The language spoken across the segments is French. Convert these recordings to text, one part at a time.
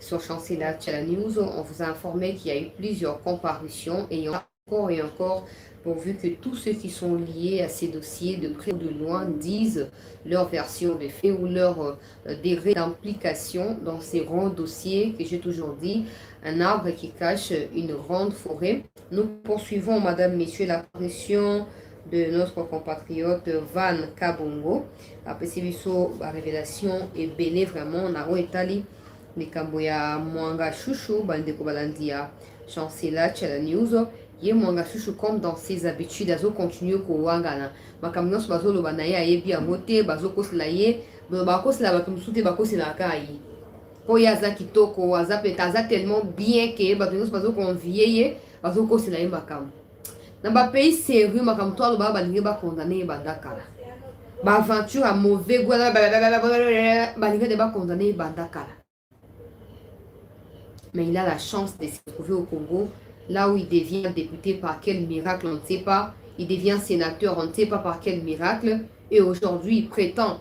sur Chancela Channel News, on vous a informé qu'il y a eu plusieurs comparutions et encore et encore, pourvu que tous ceux qui sont liés à ces dossiers de près ou de loin disent leur version des faits ou leur degré d'implication dans ces grands dossiers que j'ai toujours dit, un arbre qui cache une grande forêt. Nous poursuivons, madame, messieurs, l'apparition de notre compatriote Van Kabongo. Après ces révélation et belé vraiment, on a étalé likambo ya mwanga chouchou bandeko balandi ya Chancela Channel News ye mwanga chouchou comme dans ses habitudes azo continuer ko wangana makambo nyonso bazoloba na ye ayebi yango te bazokosela ye bakosela bato mosusu te bakosela kai po ye aza kitoko aza pe aza tellement bien ke bato nyonso bazokonvie ye bazokosela ye makambo na bapays sérieux makambo to aloba balingi bakondane ye banda kala baaventure ya mauvais goût balingi te bakondane ye banda kala. Mais il a la chance de se trouver au Congo, là où il devient député par quel miracle, on ne sait pas. Il devient sénateur, on ne sait pas par quel miracle. Et aujourd'hui, il prétend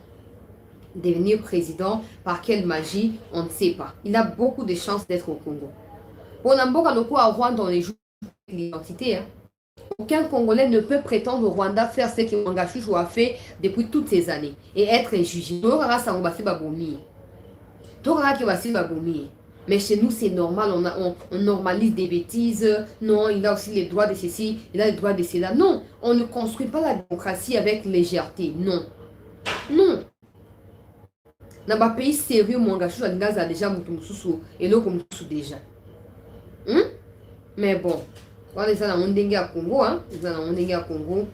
devenir président par quelle magie, on ne sait pas. Il a beaucoup de chances d'être au Congo. On a beaucoup de à Rwanda, on les joue avec l'identité. Aucun Congolais ne peut prétendre au Rwanda faire ce que Mwanga Chouchou a fait depuis toutes ces années et être jugé. Mais chez nous, c'est normal, on normalise des bêtises. Non, il a aussi les droits de ceci, il a les droits de cela. Non, on ne construit pas la démocratie avec légèreté. Non. Non. Dans un pays sérieux, Mwanga Chouchou a déjà Moutoumoussou et l'autre déjà. Mais bon, on est dans le Congo, hein? Dans le Congo,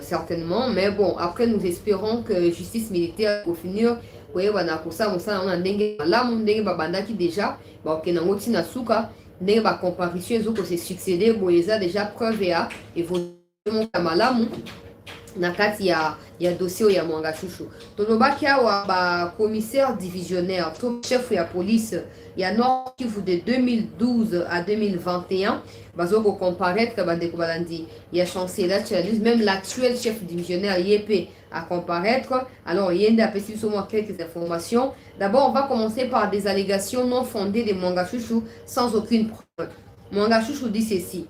certainement. Mais bon, après, nous espérons que justice militaire pour finir. Oye bana kosa mosala na ndenge malamu ndenge babandaki déjà bakokenda yango ntina suka ndenge bacomparition ezoko se succéder boye eza déjà preuve ya évolution ya malamu na kati ya dossier ya Mwanga Chouchou. Tolobaki awa ba-commissaire divisionnaire to chef ya police ya Nord Kivu de 2012 à 2021 bazoko comparaître bandeko balandi ya Chancela Channel News, même l'actuel chef divisionnaire YP à comparaître. Alors, il y a quelques informations. D'abord, on va commencer par des allégations non fondées de Mwanga Chouchou sans aucune preuve. Mwanga Chouchou dit ceci.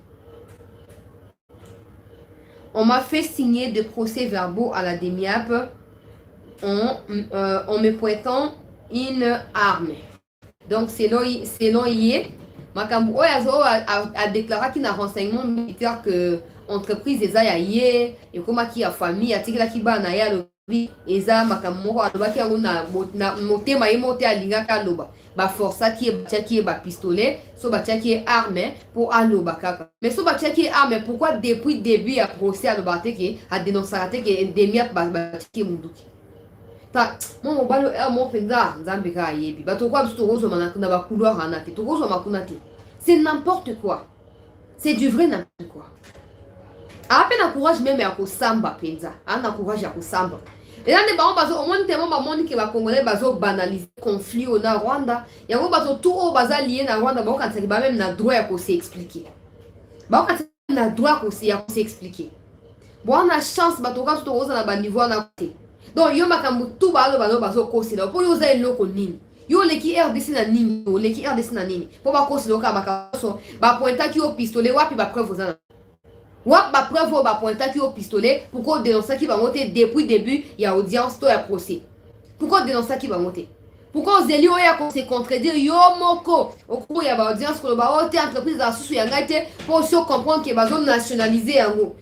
On m'a fait signer des procès-verbaux à la DEMIAP en me pointant une arme. Donc, selon Yé, Makambo a déclaré qu'il y a un renseignement militaire que entreprise eza ya ye ekomaki ya famille atikilaki bana ya lobi eza makambo moko alobaki yango na motema ye mote alingaki aloba baforsaki ye batiaki ye bapistolet so batiaki ye arme pour aloba kaka. Mais so batiaki ye arme, pourquoi depuis début ya procès alobaka te ke adénonsaka te ke DEMIAP batiaki ye munduki ta mo mobali mo mpenza nzambe kaka ayebi bato kwa biso tokozoma na bakouloir wana te tokozoma kuna te. C'est n'importe quoi, c'est du vrai n'importe quoi. Ape na courage même ya kosamba penza ana courage ya kosamba ela ne bango bazo omoni tellement bamoni ke bakongolais bazo banaliser conflit au na Rwanda yango bazo tout o baza lié na Rwanda bakokanisaki ba même na droit ya kose expliquer bakokanisaki na droit ya kose expliquer bon na chance batoka tout oza na ba niveau na côté donc yo makambo tout balo bazo kosela po yo za eloko nini yo leki RDC na nini yo leki RDC na nini po bakosela ka makaso ba pointaki au pistolet wapi ba preuve za Wap ba preuve ba pointaki au pistolet pourquoi dénoncer qui va monter depuis début il y a audience to ya procès. Pourquoi dénoncer qui va monter? Pourquoi Zeli oya ko se contredire yo moko au ya ba audience ko ba ote entreprise za susu ya ngaite pour se comprendre que ba zone nationaliser yango.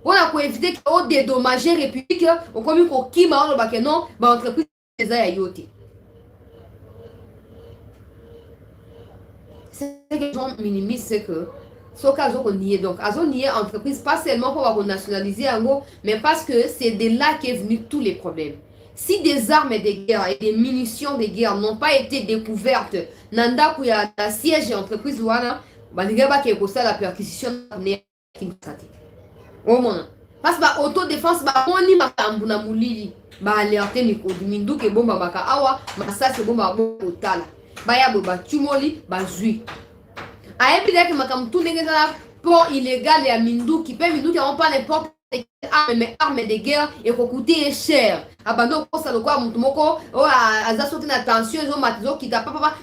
On a ko éviter que au dédommager république au komi ko kima on ba que non ba entreprise za ya yote. C'est que les gens minimisent c'est que ce cas on nié donc azo nié entreprise pas seulement pour nationaliser en gros mais parce que c'est de là qu'est venu tous les problèmes. Si des armes de guerre et des munitions de guerre n'ont pas été découvertes nanda ku ya siège entreprise wana balinga ba ke ko la perquisition ne kinsati au moins parce que autodéfense ba moni makambu na mulili ba alerter ni ko mindu ke bomba baka awa masasi bomba otala baya bo ba tumoli ba zui ayebi que makambo tout ndenge ezala port illégal ya minduki mpe minduki yango pas n'importe mais armes de guerre et coûter cher. Abandon ça le quoi mutumoko o aza soki na tension zo matizo kita papa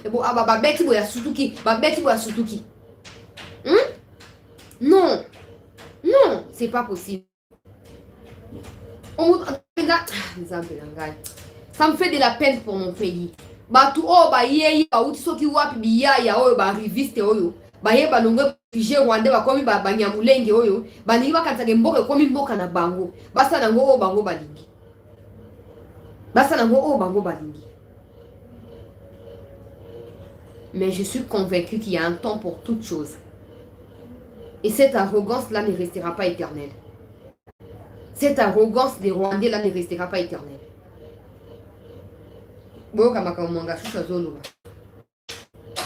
ba beti boya sutuki ba beti boya sutuki. Non. Non, c'est pas possible. Ça me fait de la peine pour mon pays. Batu o ba yeye ba uti soki wapi biya ya oyo ba riviste oyo. Ba ye ba longo pige Rwanda ba komi ba banyamulenge oyo. Ba ningi ba kantage mboka komi mboka na bango. Basa nango o bango balingi. Basa nango o bango balingi. Mais je suis convaincu qu'il y a un temps pour toute chose. Et cette arrogance-là ne restera pas éternelle. Cette arrogance des Rwandais-là ne restera pas éternelle.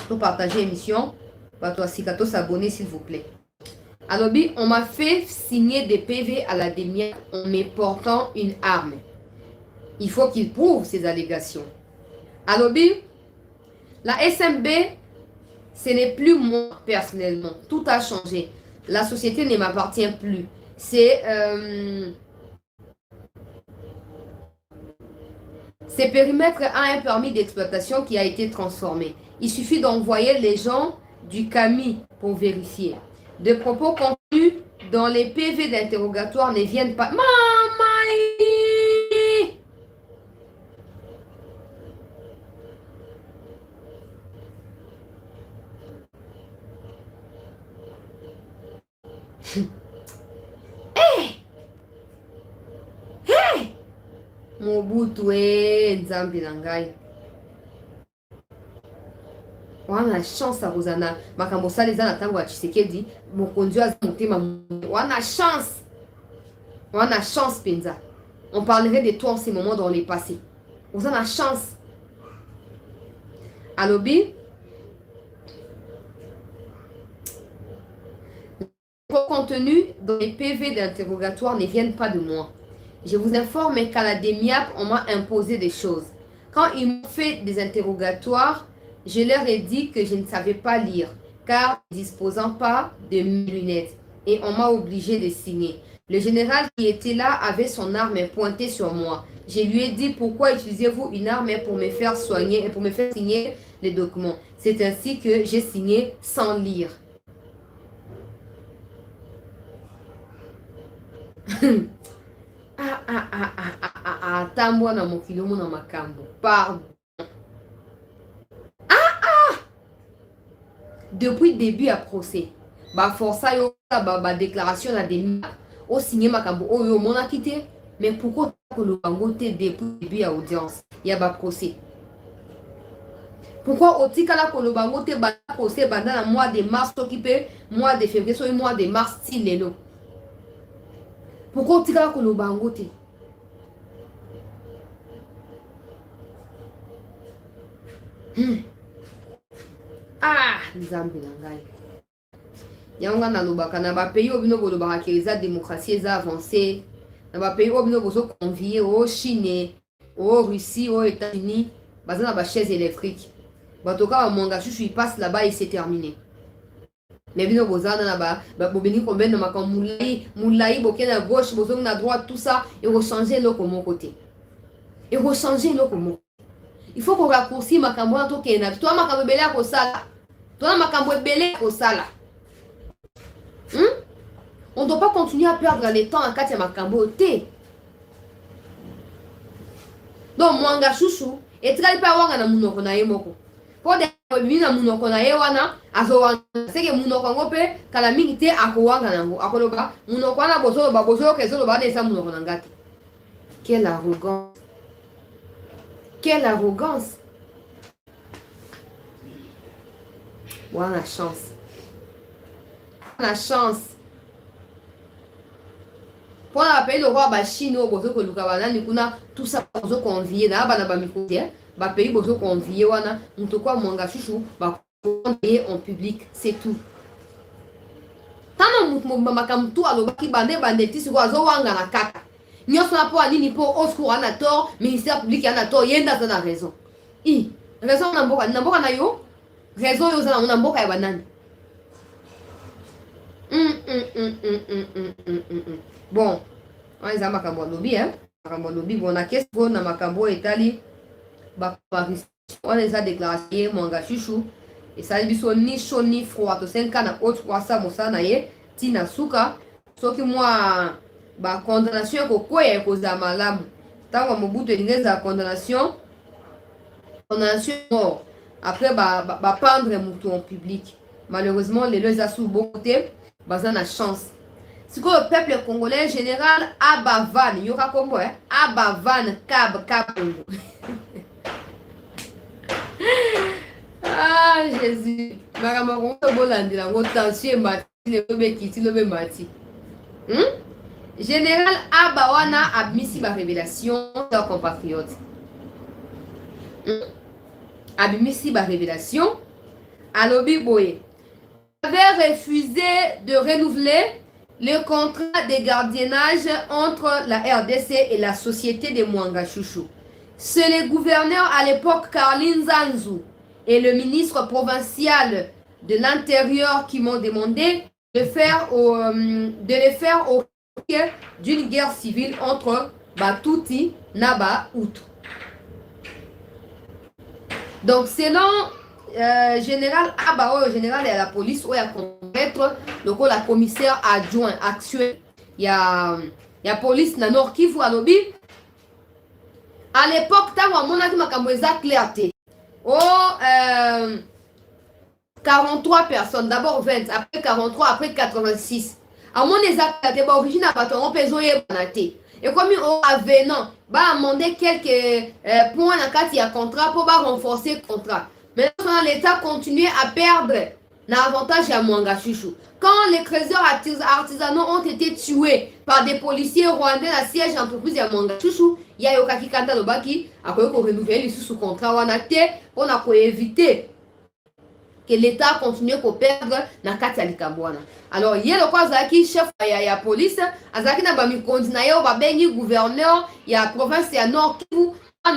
Pour partager l'émission, s'abonner s'il vous plaît. Alors, on m'a fait signer des PV à la DEMIAP en me portant une arme. Il faut qu'il prouve ces allégations. Alors, la SMB, ce n'est plus moi personnellement. Tout a changé. La société ne m'appartient plus. C'est périmètre a un permis d'exploitation qui a été transformé. Il suffit d'envoyer les gens du CAMI pour vérifier. Des propos contenus dans les PV d'interrogatoire ne viennent pas. Maman! Hey! Mobutu nzambi na ngai. Wana chance à Rosanna. Makambo saliza na tango ya Tshisekedi. Mokonzi aza motema. Wana chance. Wana chance penza. On parlerait de toi en ces moments dans les passés. Rosanna chance. Alobi. Les contenus dans les PV d'interrogatoire ne viennent pas de moi. Je vous informe qu'à la DEMIAP, on m'a imposé des choses. Quand ils m'ont fait des interrogatoires, je leur ai dit que je ne savais pas lire, car ne disposant pas de lunettes. Et on m'a obligé de signer. Le général qui était là avait son arme pointée sur moi. Je lui ai dit, pourquoi utilisez-vous une arme pour me faire soigner et pour me faire signer les documents? C'est ainsi que j'ai signé sans lire. Tambwa na mokilomo na makambo. Pardon. Depuis le début à procès, ba força yo ba déclaration na demi au signé makambo oyo mona quitté, mais pourquoi que le bango te depuis le début à audience, il y a ba procès. Pourquoi otikala ko le bango te ba procès pendant le mois de mars occupé, mois de février so mois de mars ti lelo. Pourquoi otikala ko le bango te? Nzambe na ngai. Yango na lobaka na ba pays obino bolobaka ke eza démocratie eza avancée. Na ba pays obino bozo convier au Chine, au Russie, aux États-Unis, baza na ba chaise électrique. Batoka ba monga chuchu il passe là-bas et c'est terminé. Mais bino bozana na ba bobeni combien na makambo moulai boke na gauche bozo na droite tout ça et rechanger l'autre mon côté. Et rechanger l'autre mon. Il faut qu'on raccourcisse makambo na to kena. Toi makambo belé ko sala. Toi makambo belé ko sala. On ne doit pas continuer à perdre le temps en cas de makambo te. Donc mwanga chouchou et trai pa wanga na munoko na yemoko. Po de bina munoko na ye wana azo wanga seke munoko ngope kala mingi te akowanga nango. Akoloba munoko na bozo kezo ba de sa munoko na ngati. Quelle arrogance. Quelle arrogance. On a chance. On a chance. Pour la pays le roi Bachino, bozo ko lukabana ni kuna tout ça bozo convier na bana ba mikote, ba pays bozo convier wana mutoko mwanga chouchou ba convier en public, c'est tout. Tana mutmo makam tu alobaki bande ti siko azo wanga na kaka. Nyonso na po anini po osco ana tort, ministère public ana tort, yenda za na raison. Raison na mboka na yo. Raison yo za na mboka ya banani. Bon, On eza makambo lobby, hein. Makambo lobby, bon, na qu'est-ce qu'on a makambo etali, on les a déclaré, mwanga chouchou, et ça dit so ni chaud ni froid, to 5 ans na autre fois ça, mosa na ye, tina suka, so ki moi, ba condamnation ko koya e koza malamu. Tango mobutu elingeza condamnation mort. Après, bah, pendre mouton en public. Malheureusement, les deux sous bon côté, bah, ça a chance. C'est que le peuple congolais en général, Abavan, il y aura comme moi, Abavan, Cab. Ah, Jésus. Maman, on bolandi la tension mati, le bekiti, le mati. Général Abawana a mis la révélation de leurs compatriotes. Abimisi ba révélation, Alobi Boye avait refusé de renouveler le contrat de gardiennage entre la RDC et la société de Mwanga Chouchou. C'est le gouverneur à l'époque Karlin Zanzou et le ministre provincial de l'Intérieur qui m'ont demandé de le faire au d'une guerre civile entre Batuti Naba Outou. Donc, selon général Abao, général de la police, où il y a commettre le commissaire adjoint actuel, il y a police dans Nord Kivu à Lobi. À l'époque, tant qu'on a dit que clarté. 43 personnes, d'abord 20, après 43, après 86. À mon exact, origine à Patron, Pézoye Banate. Et comme on avenant, va demander quelques points dans le cas contrat pour renforcer le contrat. Maintenant, l'État continue à perdre l'avantage à Mwanga Chouchou. Quand les trésors artisanaux ont été tués par des policiers rwandais à siège d'entreprise à Mwanga Chouchou, il y a Yokaki Kanta Lobaki, après qu'on renouvelle sous contrat Wanate, on a éviter que l'État continue à perdre dans Katia Likabwana. Alors, il y a le quoi Zaki, chef de la police, Azaki n'a pas mis Kondinayo, Babengi, gouverneur, il y a province, il y a Nord Kivu,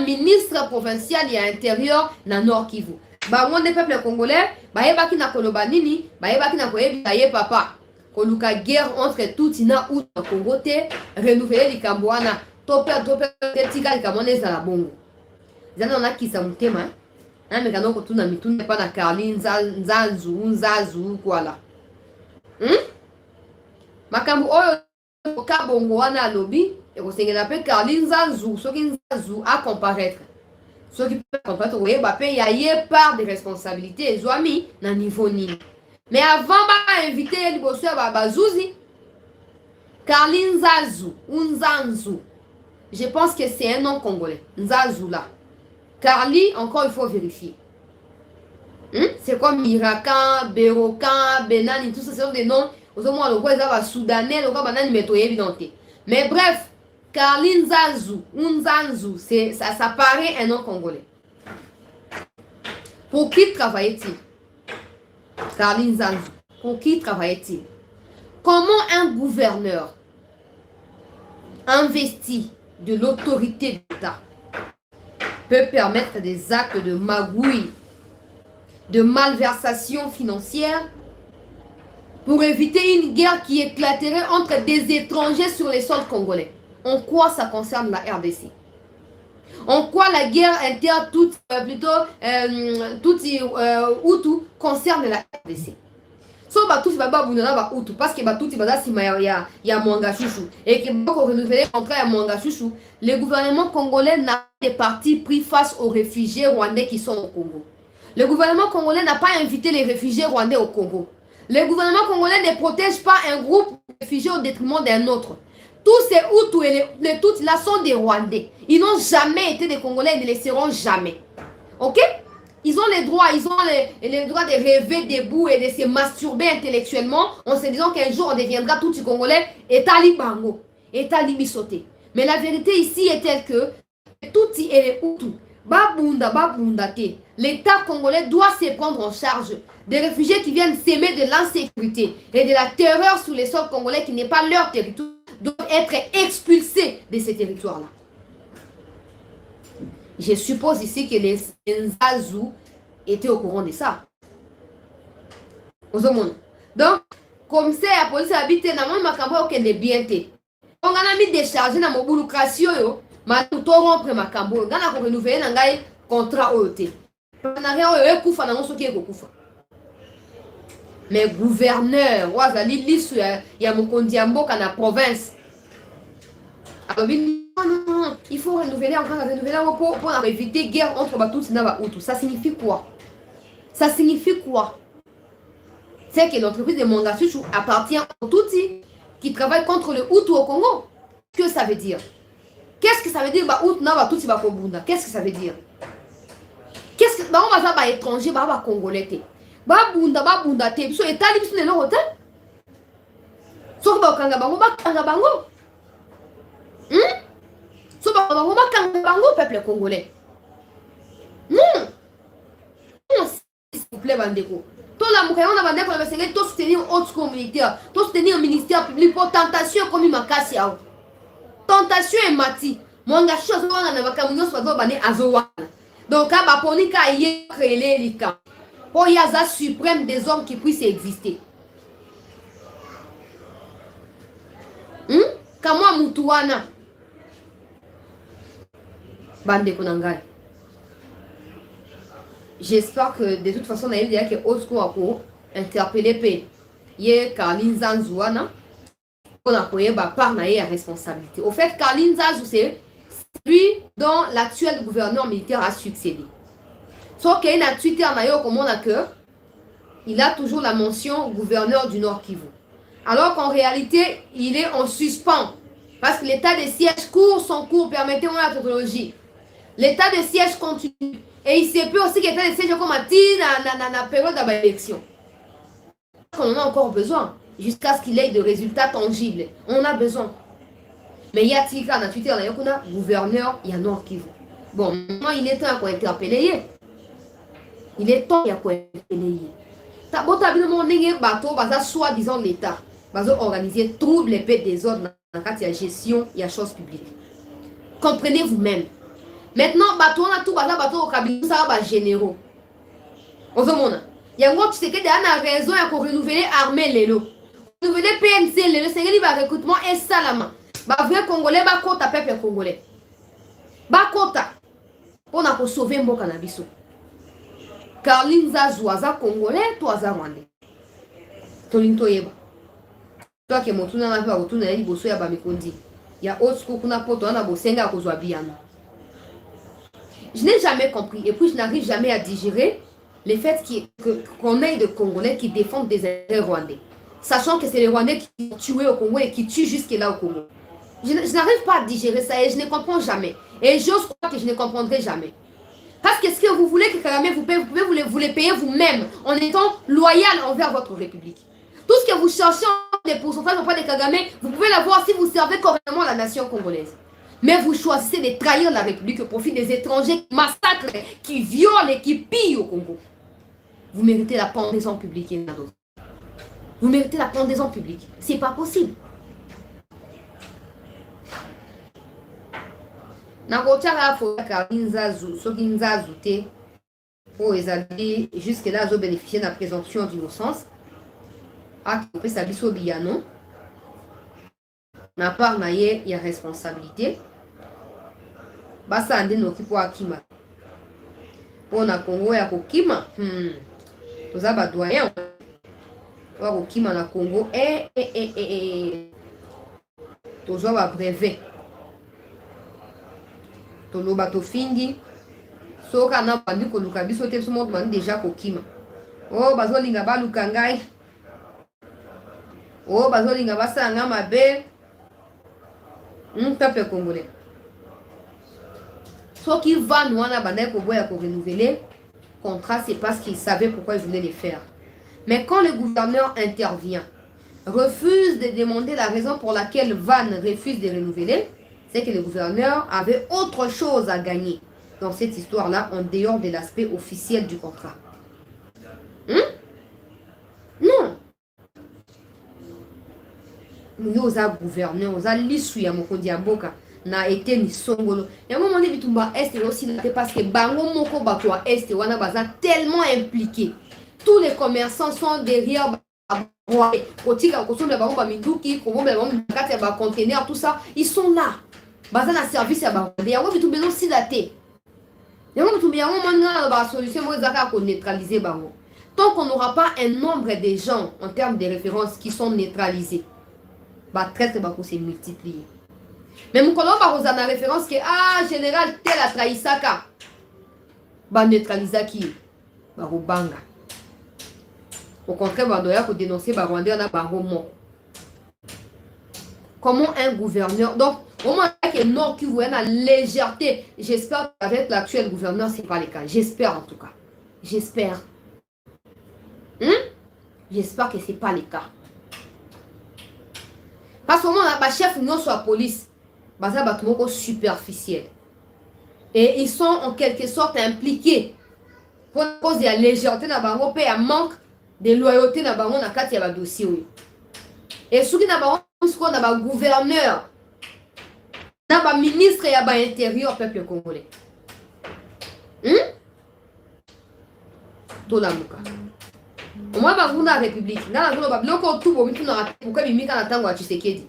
ministre provincial, il y a intérieur, dans Nord Kivu. Bah, on est peuple congolais, bah, y'a baki na kolobanini, bah, y'a baki na koyebi, bah, y'a papa. Koluka guerre entre tout ina ou na Congo te, renouveler Likabwana, tope, tika Likabwana za la bongo. Zana on a qui ça mutema, hein? Mais quand on a mis tout n'est pas dans Karlin, Nzazu, quoi là. Makambu oyo kabongo wana lobby et ko sengela pe Karlin Nzazu, ce qui Nzazu à comparaître. Ce qui peut comparaître, oui, bah pe yaye part des responsabilités, zoami na niveau nini. Mais avant ba inviter liboso ba bazuzi Karlin Nzazu, je pense que c'est un nom congolais, Nzazu là. Karli, encore il faut vérifier. C'est comme Irakan, Berokan, Benani, tout ça, ce sont des noms. Aux moins, le roi est soudanais, le roi banane métaux évident. Mais bref, Karli Nzazu, ça paraît un nom congolais. Pour qui travaillait-il? Karli Nzazu, pour qui travaillait-il? Comment un gouverneur investi de l'autorité d'État peut permettre des actes de magouille, de malversation financière pour éviter une guerre qui éclaterait entre des étrangers sur les sols congolais. En quoi ça concerne la RDC? En quoi la guerre interne Hutu concerne la RDC? So Batuti baba bunana ba Hutu parce que Batuti bada sima ya Mwanga Chouchou et que pour renouveler le contrat à Mwanga Chouchou, le gouvernement congolais n'a pas de parti pris face aux réfugiés rwandais qui sont au Congo. Le gouvernement congolais n'a pas invité les réfugiés rwandais au Congo. Le gouvernement congolais ne protège pas un groupe de réfugiés au détriment d'un autre. Tous ces Hutus et les Tutsis là sont des Rwandais. Ils n'ont jamais été des Congolais et ne le seront jamais. Ok? Ils ont les droits, les droits de rêver debout et de se masturber intellectuellement en se disant qu'un jour on deviendra tout congolais et tali bango, et tali bisoté. Mais la vérité ici est telle que tout et les Hutus, l'État congolais doit se prendre en charge des réfugiés qui viennent s'aimer de l'insécurité et de la terreur sur les sols congolais qui n'est pas leur territoire, doivent être expulsés de ces territoires-là. Je suppose ici que les Nzazu étaient au courant de ça. Donc, comme ça, la police habite dans le Macambo qui est bien. On a mis décharger dans mon boulocratie, ma tout rompre ma cambo, on a renouvelé un contrat OT. On a rien eu koufa dans ce qui est koufa. Mais gouverneur, wazali lisu ya Mukondiambo dans la province. Alors, non, il faut renouveler pour éviter guerre entre Batouts et Nabaoutou. Ça signifie quoi? Ça signifie quoi? C'est que l'entreprise de Mangasuchu appartient aux Tutsis qui travaillent contre le Hutu au Congo. Qu'est-ce que ça veut dire? Qu'est-ce que ça veut dire Qu'est-ce que ça veut dire? Qu'est-ce que on va faire étranger, congolais? Bunda te, so état libre sur le hôtel. So kanga bango. So kanga bango peuple congolais. Non, s'il vous plaît, Bandeko. Tout la mouka, on a bandé pour le Sénégal, tout soutenir autre communitaire, tout soutenir un ministère public pour tentation comme ma casse. Tentation et mati. Mon gars, chose on a bakamunyo soit bandé azowa. Donc, à Baponika, il y a créé les camps. Pour y avoir suprême des hommes qui puissent exister. Kamwa Mutuana. Bande Konangai. J'espère que de toute façon, on a eu des que Osco a interpellé P. Yé Karlin Zanzouana. On a payé par la responsabilité. Au fait, Karlin Zanzou, c'est lui dont l'actuel gouverneur militaire a succédé. Sauf qu'il y a un Twitter comme on a que il a toujours la mention gouverneur du Nord Kivu. Alors qu'en réalité, il est en suspens. Parce que l'état de siège court son cours, permettez-moi la technologie. L'état de siège continue. Et il se peut aussi que l'état de siège comme dans la période d'élection. On a encore besoin, jusqu'à ce qu'il ait de résultats tangibles. On a besoin. Mais il y a Tika dans Twitter, il y a gouverneur, il y a Nord Kivu. Bon, moi, il est temps qu'on interpelle. Il est temps qu'on interpelle. Soi-disant l'État va organiser trouble les paix des ordres dans la gestion et la chose publique. Comprenez vous-même. Maintenant, on a tout au cabinet, ça va généraux. Il y a un tu sais que a raison pour renouveler l'armée Lelo. Renouveler PNC Lelo, c'est un recrutement et salama. Vrai Congolais, kota peuple congolais. Kota. On a pour sauver un bon cannabis. Karlin Zaza congolais, toi za rwandais. Tolinto yeba. Toi qui motuna na va retourner na liboso ya Bamikondi. Ya autre kuna poto na bosenga kozwa biano. Je n'ai jamais compris et puis je n'arrive jamais à digérer le fait qu'on ait des Congolais qui défendent des intérêts rwandais. Sachant que c'est les Rwandais qui ont tué au Congo et qui tuent jusque-là au Congo. Je n'arrive pas à digérer ça et je ne comprends jamais. Et j'ose croire que je ne comprendrai jamais. Parce que ce que vous voulez que Kagame vous paye, vous les payez vous-même en étant loyal envers votre République. Tout ce que vous cherchez en des pourcentages auprès de Kagame, vous pouvez l'avoir si vous servez correctement la nation congolaise. Mais vous choisissez de trahir la République au profit des étrangers qui massacrent, qui violent et qui pillent au Congo. Vous méritez la pendaison publique. Vous méritez la pendaison publique. C'est pas possible. Jusque-là, ils ont bénéficié de la présomption d'innocence. Na part na ye, il y a responsabilité. Basa ande no kipo akima. Pona Congo ya kokima. Toza ba doyen. Wa kokima na Congo toza ba brevet. Toloba to findi. Soka na bandi ko luka biso te somo bandi déjà kokima. Oh bazo linga ba luka ngai. Oh bazo linga basa nga mabe. Peuple congolais. Ce qui va nous en abandonner pour renouveler contrat, c'est parce qu'ils savaient pourquoi ils voulaient les faire. Mais quand le gouverneur intervient, refuse de demander la raison pour laquelle Van refuse de renouveler, c'est que le gouverneur avait autre chose à gagner dans cette histoire-là, en dehors de l'aspect officiel du contrat. Non. Nous avons gouverné, nous avons l'issue à Mukondiamboka. Na été ni songolo. Et à un moment donné, Bitumba Est aussi parce que Bango Moko Bakwa Est, on a tellement impliqué. Tous les commerçants sont derrière conteneur, tout ça, ils sont là. Bazan a service à Baronde. Il y a tout besoin de dater. Il y a tout besoin de solution pour neutraliser Baron. Tant qu'on n'aura pas un nombre de gens en termes de références qui sont neutralisés, bah traite c'est multiplié. Mais mon collègue va une référence que général tel a trahi Saka. Bah neutraliser qui? Bah banga. Au contraire, bah doit pour dénoncer bah Rwanda na bah mort. Comment un gouverneur donc au moment que Nord qui voit la légèreté, j'espère qu'avec l'actuel gouverneur c'est pas le cas. J'espère en tout cas. J'espère. J'espère que c'est pas le cas. Parce que moment la chef non soit police, bah ça va tout superficiel. Et ils sont en quelque sorte impliqués pour cause de la légèreté na bango pe ya manque de loyauté na bango na kati ya ba dossier. Et ceux qui na bango qu'on a ba gouverneur na ba ministre ya ba intérieur peuple congolais. To la muka. Moi ba nguna république na la ba bloko tout bo mitu na raté pourquoi bimika na tango ya Tshisekedi.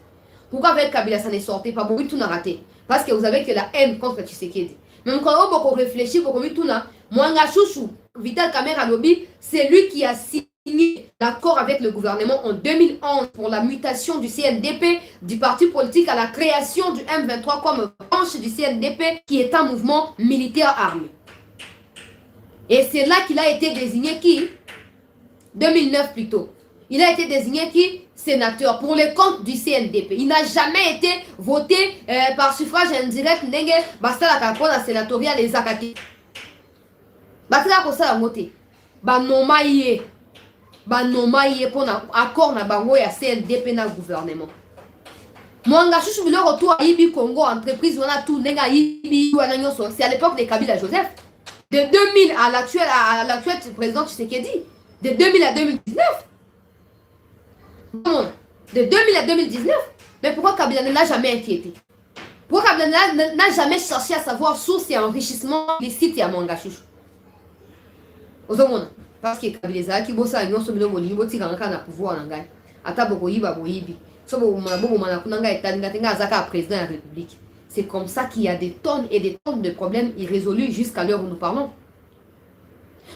Pourquoi avec Kabila ça ne sortait pas bo mitu na raté parce que vous avez que la haine contre Tshisekedi. Même quand on beaucoup réfléchir beaucoup mitu na Mwanga Chouchou Vital Kamerhe Lobby, c'est lui qui a signé l'accord avec le gouvernement en 2011 pour la mutation du CNDP, du parti politique à la création du M23 comme branche du CNDP qui est un mouvement militaire armé. Et c'est là qu'il a été désigné qui 2009 plutôt. Il a été désigné qui sénateur pour les comptes du CNDP. Il n'a jamais été voté par suffrage indirect. Nenge basta la capone sénatoriale les Akati. Basta ko ça moté. Ba nomaye pour accord na bango ya CNDP na gouvernement. Mwanga Chouchou le retour à Ibi Congo entreprise on a tout nenga Ibi wana nyoso. C'est à l'époque de Kabila Joseph. De 2000 à l'actuel président Tshisekedi. De 2000 à 2019. De 2000 à 2019. Mais pourquoi Kabila n'a jamais inquiété? Pourquoi Kabila n'a jamais cherché à savoir source et enrichissement illicite à Mwanga Chouchou? Parce que Kabila qui bossa nyonso bino bolingi botika na pouvoir na ngai. Ata bokoyiba boyibi. So bomo mana kunanga etanga tenga azaka président de la République. C'est comme ça qu'il y a des tonnes et des tonnes de problèmes irrésolus jusqu'à l'heure où nous parlons.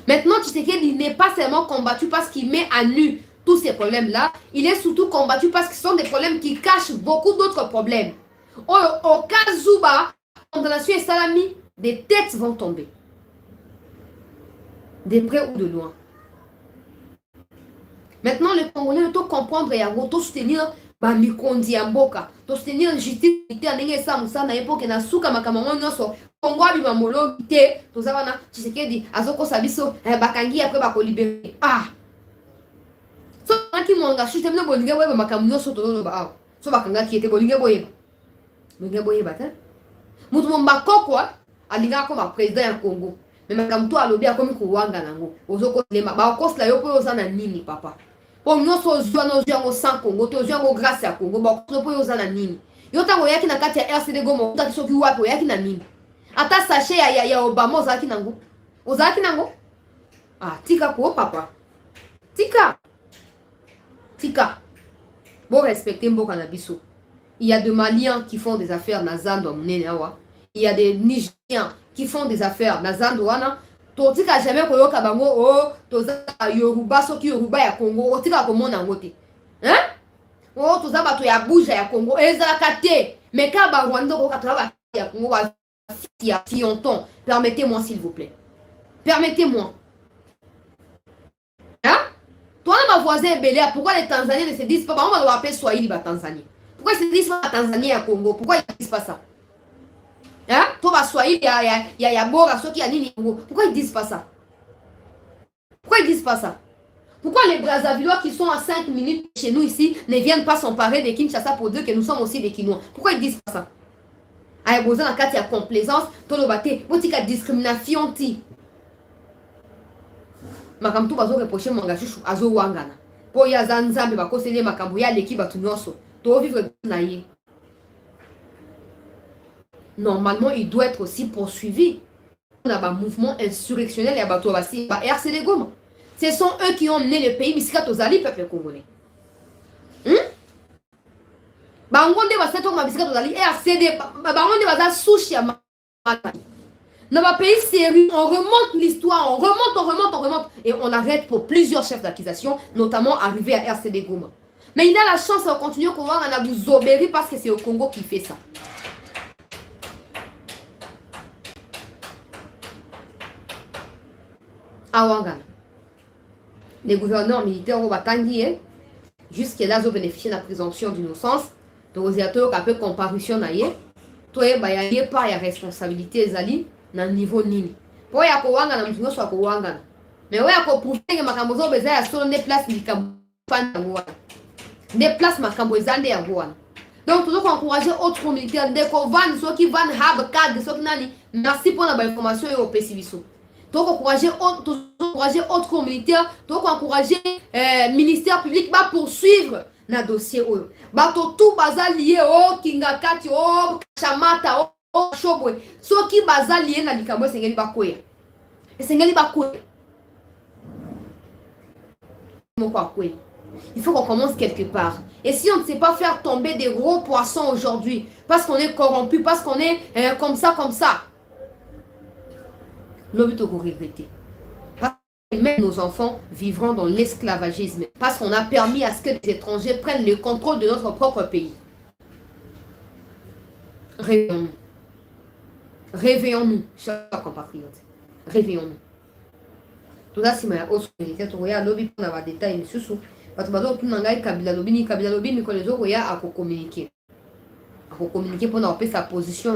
Maintenant, Tshisekedi n'est pas seulement combattu parce qu'il met à nu tous ces problèmes-là, il est surtout combattu parce que ce sont des problèmes qui cachent beaucoup d'autres problèmes. Au cas où, condamnation et salami, des têtes vont tomber. De près ou de loin. Maintenant, les Congolais doivent comprendre et soutenir Mikondi Amboka, soutenir la justice militaire, na époque na suka makamamo nyonso Congo abima molo te tozabana Tshisekedi azoko sabiso bakangi après bako libérer so ki monga chute mno bolinga boyeba makamamo nyonso toloba so bakanga ki ete bolinga boyeba te mutu mbako kwa alinga ko ba président ya Congo mais makamto alobi akomi kuwanga nango ozoko lema ba kosla yo po ozana nini papa po nyonso ozwana ozyango sans Congo to ozyango grâce ya Congo ba ko po ozana nini yo tango yaki na kati ya RCD Goma utaki soki wapi yaki na nini ata sachet ya Obama ozaki nango tika ko papa tika bon respecter mboka na biso. Il y a des Maliens qui font des affaires na Zando munene awa, il y a des Nigériens qui font des affaires na Zando wana totika jamais koyoka bango toza Yoruba soki Yoruba ya Congo tika komona ngote toza bato ya bouge ya Congo ezalaka te mais ka ba Rwanda ko kataba ya Congo ba Fionton, permettez-moi s'il vous plaît. Permettez-moi. Toi, ma voisin est belé, pourquoi les Tanzaniens ne se disent pas, on va appeler Swahili la Tanzanie. Pourquoi ils se disent pas Tanzanie à Congo? Pourquoi ils ne disent pas ça? Toi, Swahili, il y a Bora, ceux qui a Nini Congo. Pourquoi ils ne disent pas ça? Pourquoi les Brazzavillois qui sont à 5 minutes chez nous ici ne viennent pas s'emparer des Kinshasa pour dire que nous sommes aussi des Kinois? Pourquoi ils ne disent pas ça? Il y a besoin de complaisance, il y a discrimination. Makamtu bazo reprocher Mwanga Chouchou azo wangana. Po ya zanzambe bakosele makambo ya leki batu nyonso. To vivre na ye. Normalement, il doit être aussi poursuivi. On a un mouvement insurrectionnel et batu basi ba RCD Goma. Ce sont eux qui ont mené le pays, bisika tozali peuple congolais. Bangonde baseto mabisika tozali RCD, bangonde baza souche ya matani. Dans ma pays sérieux, on remonte l'histoire, on remonte, et on arrête pour plusieurs chefs d'accusation, notamment arrivés à RCD Goma. Mais il a la chance de continuer à voir en Abouzobéry parce que c'est au Congo qui fait ça. À Ouangana, les gouverneurs militaires au Batangi, jusqu'à là, ils ont bénéficié de la présomption d'innocence, donc ils ont un peu comparution, toi, il y a pas de responsabilité, Zali. Na niveau nini po ya kowanga na mtu nyonso akowanga mais oya ko prouver makambo zo beza ya solo ne place likapanda ngwana ne place makambo ezande ya ngwana donc toujours encourager autres militaires ndeko van ceux qui van have card ceux qui nani merci pour la information et au pesibiso donc encourager autres militaires donc encourager ministère public ba poursuivre na dossier oyo bato tout baza lié au kingakati au chamata Shobwe. So qui baza lié na likambo esengeli bakoya. Esengeli bakoya. Il faut qu'on commence quelque part. Et si on ne sait pas faire tomber des gros poissons aujourd'hui, parce qu'on est corrompu, parce qu'on est comme ça, l'objet qu'on regretter. Même nos enfants vivront dans l'esclavagisme. Parce qu'on a permis à ce que les étrangers prennent le contrôle de notre propre pays. Réveillons-nous. Réveillons-nous, chers compatriotes. Réveillons-nous. Tout ça, c'est ma autre militaire. Tu vois, lobby pour avoir des détails, monsieur Sou. Parce que tu n'as pas Kabila lobby, mais quand les autres, il y a à communiquer. À communiquer pour avoir sa position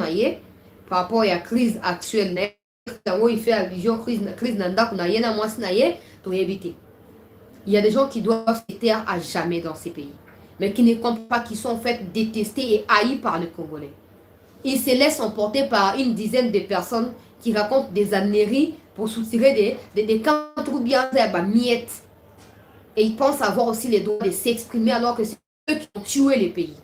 par rapport à la crise actuelle. Il fait allusion crise nanda qu'on a rien à moi pour éviter. Il y a des gens qui doivent se taire à jamais dans ces pays, mais qui ne comprennent pas, qui sont en fait détestés et haïs par les Congolais. Ils se laissent emporter par une dizaine de personnes qui racontent des âneries pour soutirer des cantres bien miettes. Et ils pensent avoir aussi les droits de s'exprimer alors que c'est eux qui ont tué les pays.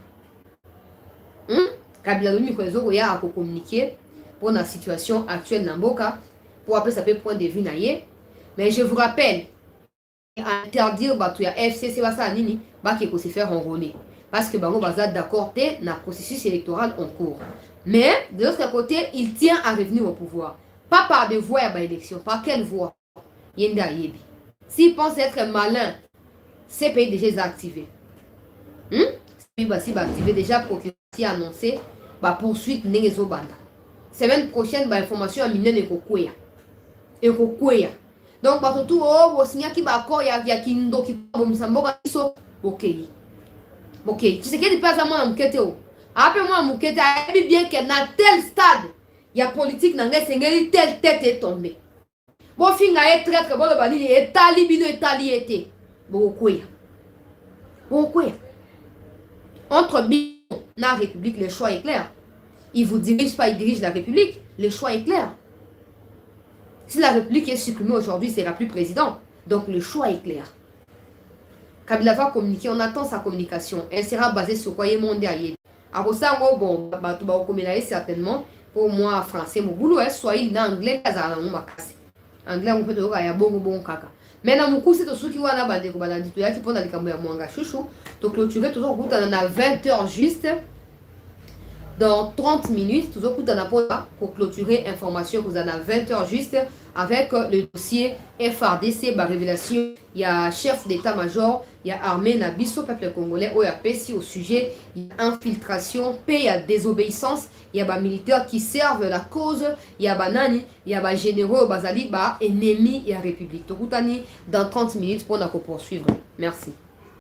Kabila Lomi Kolezo a communiqué pour la situation actuelle dans Mboka, pour appeler ça point de vue naïe. Mais je vous rappelle, interdire Batouya FCC Basa Nini, qui peut se faire enrôler. Parce que Bango Baza d'accord dans le processus électoral en cours. Mais de l'autre côté, il tient à revenir au pouvoir. Pas par des voies à l'élection. Par quelle voie? Yenda Yebi. S'il pense être malin, ces pays déjà activés. Si va activer déjà pour qu'il ait annoncé poursuite Nengezo Banda. Semaine prochaine, information à Minen et Kokwea. Donc, tout au signa qui va encore, il y a Kindo qui va m'samboka so ok. Ok, tu sais qu'il n'y a pas à moi à Moukete. Appelle-moi à Moukete, bien que dans tel stade, il y a politique dans les telle tête est tombée. Bon, finga est traître, bon, le bali est tali, bino est tali, été. Bon, quoi. Entre Bino et la République, le choix est clair. Il ne vous dirige pas, il dirige la République. Le choix est clair. Si la République est supprimée aujourd'hui, il ne sera plus président. Donc le choix est clair. Kabila va communiquer, on attend sa communication. Elle sera basée sur quoi il monde ailleurs. Alors ça, bon, tu vas communiquer certainement. Pour moi, français, mon boulot est soit il anglais, anglais, on peut te dire, il y a bon caca. Mais dans mon coup, c'est tout ce qui va là, qui pendant les caméras, moi, chouchou. Donc clôturer toujours, on a 20 heures juste. Dans 30 minutes, toujours pour clôturer information, vous en avez 20 heures juste avec le dossier FRDC, révélation. Il y a chef d'état-major, il y a armée Nabiso, peuple congolais, il y a PSI au sujet, il y a infiltration, il y a désobéissance, il y a militaires qui servent la cause, il y a banani, il y a généraux, bazali, ennemis et la République. Dans 30 minutes pour poursuivre. Merci.